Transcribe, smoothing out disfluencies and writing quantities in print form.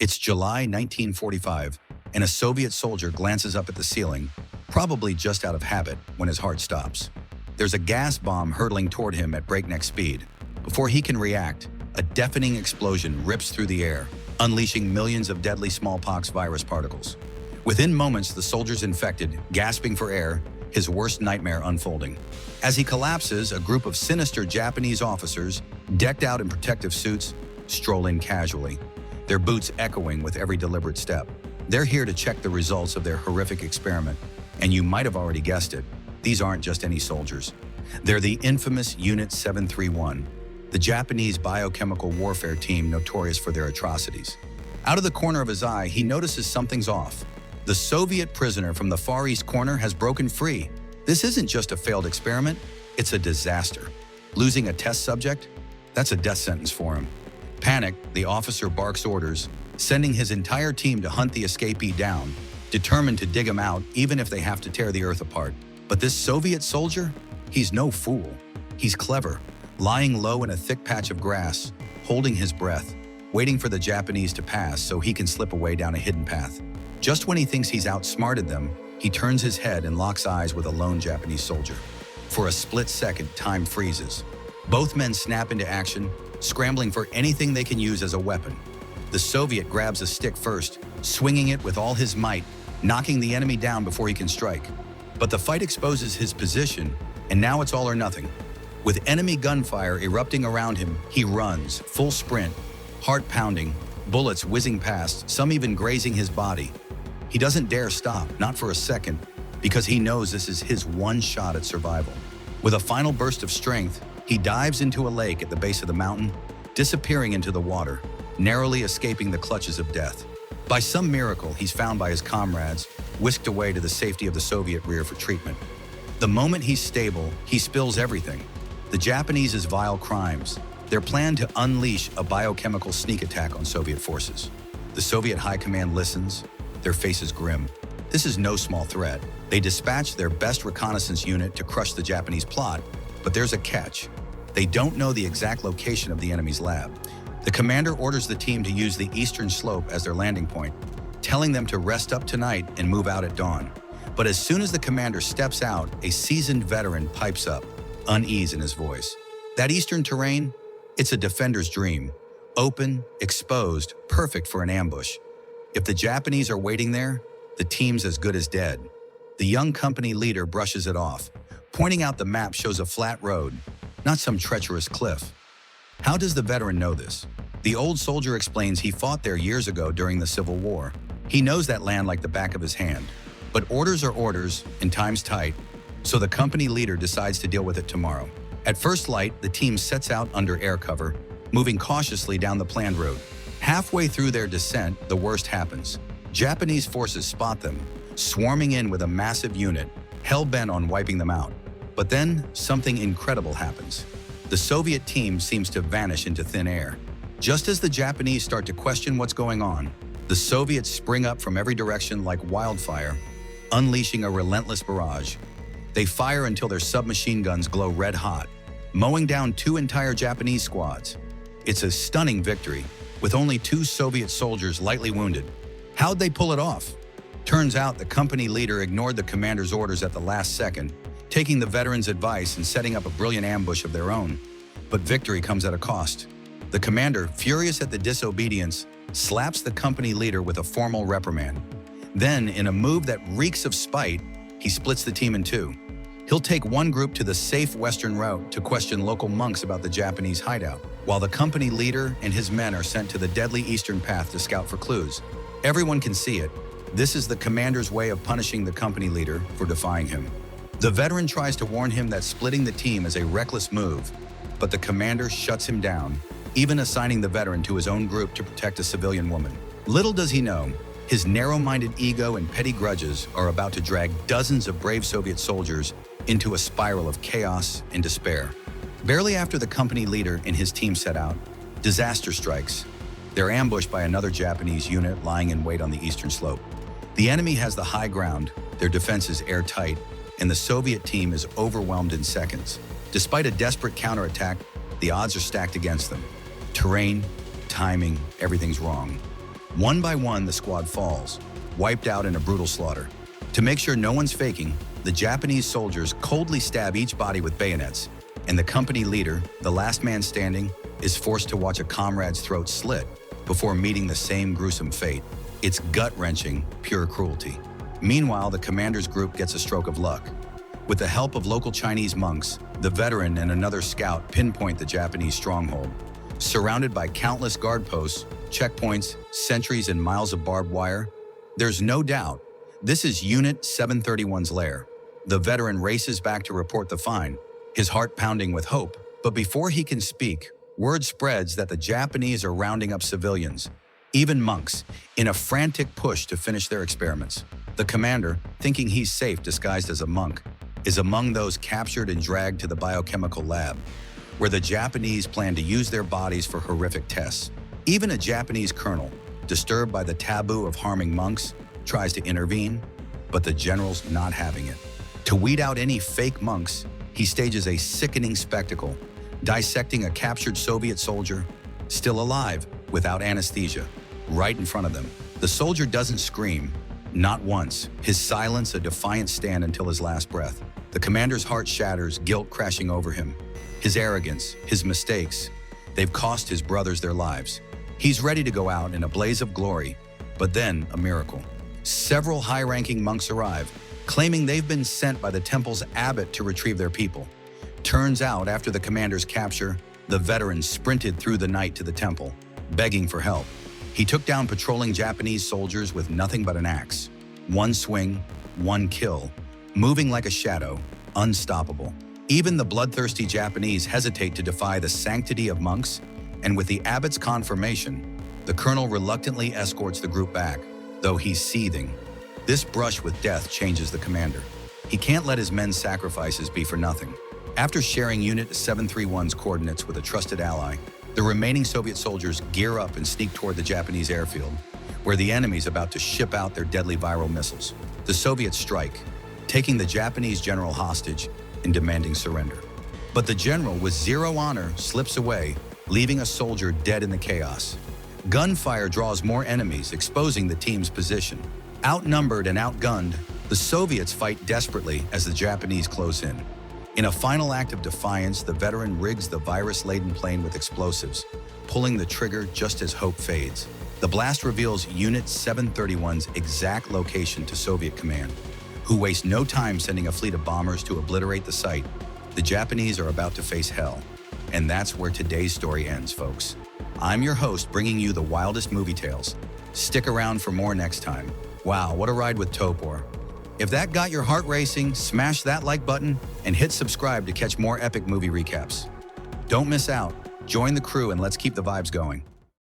It's July 1945, and a Soviet soldier glances up at the ceiling, probably just out of habit, when his heart stops. There's a gas bomb hurtling toward him at breakneck speed. Before he can react, a deafening explosion rips through the air, unleashing millions of deadly smallpox virus particles. Within moments, the soldier's infected, gasping for air, his worst nightmare unfolding. As he collapses, a group of sinister Japanese officers, decked out in protective suits, stroll in casually, their boots echoing with every deliberate step. They're here to check the results of their horrific experiment, and you might have already guessed it, these aren't just any soldiers. They're the infamous Unit 731, the Japanese biochemical warfare team notorious for their atrocities. Out of the corner of his eye, he notices something's off. The Soviet prisoner from the Far East corner has broken free. This isn't just a failed experiment, it's a disaster. Losing a test subject? That's a death sentence for him. Panicked, the officer barks orders, sending his entire team to hunt the escapee down, determined to dig him out even if they have to tear the earth apart. But this Soviet soldier? He's no fool. He's clever, lying low in a thick patch of grass, holding his breath, waiting for the Japanese to pass so he can slip away down a hidden path. Just when he thinks he's outsmarted them, he turns his head and locks eyes with a lone Japanese soldier. For a split second, time freezes. Both men snap into action, scrambling for anything they can use as a weapon. The Soviet grabs a stick first, swinging it with all his might, knocking the enemy down before he can strike. But the fight exposes his position, and now it's all or nothing. With enemy gunfire erupting around him, he runs, full sprint, heart pounding, bullets whizzing past, some even grazing his body. He doesn't dare stop, not for a second, because he knows this is his one shot at survival. With a final burst of strength, he dives into a lake at the base of the mountain, disappearing into the water, narrowly escaping the clutches of death. By some miracle, he's found by his comrades, whisked away to the safety of the Soviet rear for treatment. The moment he's stable, he spills everything. The Japanese's vile crimes, their plan to unleash a biochemical sneak attack on Soviet forces. The Soviet high command listens, their faces grim. This is no small threat. They dispatch their best reconnaissance unit to crush the Japanese plot, but there's a catch. They don't know the exact location of the enemy's lab. The commander orders the team to use the eastern slope as their landing point, telling them to rest up tonight and move out at dawn. But as soon as the commander steps out, a seasoned veteran pipes up, unease in his voice. That eastern terrain? It's a defender's dream. Open, exposed, perfect for an ambush. If the Japanese are waiting there, the team's as good as dead. The young company leader brushes it off, pointing out the map shows a flat road, not some treacherous cliff. How does the veteran know this? The old soldier explains he fought there years ago during the Civil War. He knows that land like the back of his hand. But orders are orders, and time's tight, so the company leader decides to deal with it tomorrow. At first light, the team sets out under air cover, moving cautiously down the planned route. Halfway through their descent, the worst happens. Japanese forces spot them, swarming in with a massive unit, hell-bent on wiping them out. But then, something incredible happens. The Soviet team seems to vanish into thin air. Just as the Japanese start to question what's going on, the Soviets spring up from every direction like wildfire, unleashing a relentless barrage. They fire until their submachine guns glow red hot, mowing down 2 entire Japanese squads. It's a stunning victory, with only 2 Soviet soldiers lightly wounded. How'd they pull it off? Turns out the company leader ignored the commander's orders at the last second, taking the veterans' advice and setting up a brilliant ambush of their own. But victory comes at a cost. The commander, furious at the disobedience, slaps the company leader with a formal reprimand. Then, in a move that reeks of spite, he splits the team in 2. He'll take one group to the safe western route to question local monks about the Japanese hideout, while the company leader and his men are sent to the deadly eastern path to scout for clues. Everyone can see it. This is the commander's way of punishing the company leader for defying him. The veteran tries to warn him that splitting the team is a reckless move, but the commander shuts him down, even assigning the veteran to his own group to protect a civilian woman. Little does he know, his narrow-minded ego and petty grudges are about to drag dozens of brave Soviet soldiers into a spiral of chaos and despair. Barely after the company leader and his team set out, disaster strikes. They're ambushed by another Japanese unit lying in wait on the eastern slope. The enemy has the high ground, their defenses airtight, and the Soviet team is overwhelmed in seconds. Despite a desperate counterattack, the odds are stacked against them. Terrain, timing, everything's wrong. One by one, the squad falls, wiped out in a brutal slaughter. To make sure no one's faking, the Japanese soldiers coldly stab each body with bayonets, and the company leader, the last man standing, is forced to watch a comrade's throat slit before meeting the same gruesome fate. It's gut-wrenching, pure cruelty. Meanwhile, the commander's group gets a stroke of luck. With the help of local Chinese monks, the veteran and another scout pinpoint the Japanese stronghold. Surrounded by countless guard posts, checkpoints, sentries, and miles of barbed wire, there's no doubt this is Unit 731's lair. The veteran races back to report the find, his heart pounding with hope. But before he can speak, word spreads that the Japanese are rounding up civilians, even monks, in a frantic push to finish their experiments. The commander, thinking he's safe disguised as a monk, is among those captured and dragged to the biochemical lab, where the Japanese plan to use their bodies for horrific tests. Even a Japanese colonel, disturbed by the taboo of harming monks, tries to intervene, but the general's not having it. To weed out any fake monks, he stages a sickening spectacle, dissecting a captured Soviet soldier, still alive, without anesthesia, right in front of them. The soldier doesn't scream, not once, his silence a defiant stand until his last breath. The commander's heart shatters, guilt crashing over him. His arrogance, his mistakes, they've cost his brothers their lives. He's ready to go out in a blaze of glory, but then a miracle. Several high-ranking monks arrive, claiming they've been sent by the temple's abbot to retrieve their people. Turns out, after the commander's capture, the veteran sprinted through the night to the temple, begging for help. He took down patrolling Japanese soldiers with nothing but an axe. One swing, one kill, moving like a shadow, unstoppable. Even the bloodthirsty Japanese hesitate to defy the sanctity of monks, and with the abbot's confirmation, the colonel reluctantly escorts the group back, though he's seething. This brush with death changes the commander. He can't let his men's sacrifices be for nothing. After sharing Unit 731's coordinates with a trusted ally, the remaining Soviet soldiers gear up and sneak toward the Japanese airfield, where the enemy's about to ship out their deadly viral missiles. The Soviets strike, taking the Japanese general hostage and demanding surrender. But the general, with zero honor, slips away, leaving a soldier dead in the chaos. Gunfire draws more enemies, exposing the team's position. Outnumbered and outgunned, the Soviets fight desperately as the Japanese close in. In a final act of defiance, the veteran rigs the virus-laden plane with explosives, pulling the trigger just as hope fades. The blast reveals Unit 731's exact location to Soviet command, who waste no time sending a fleet of bombers to obliterate the site. The Japanese are about to face hell. And that's where today's story ends, folks. I'm your host, bringing you the wildest movie tales. Stick around for more next time. Wow, what a ride with Topor. If that got your heart racing, smash that like button and hit subscribe to catch more epic movie recaps. Don't miss out. Join the crew and let's keep the vibes going.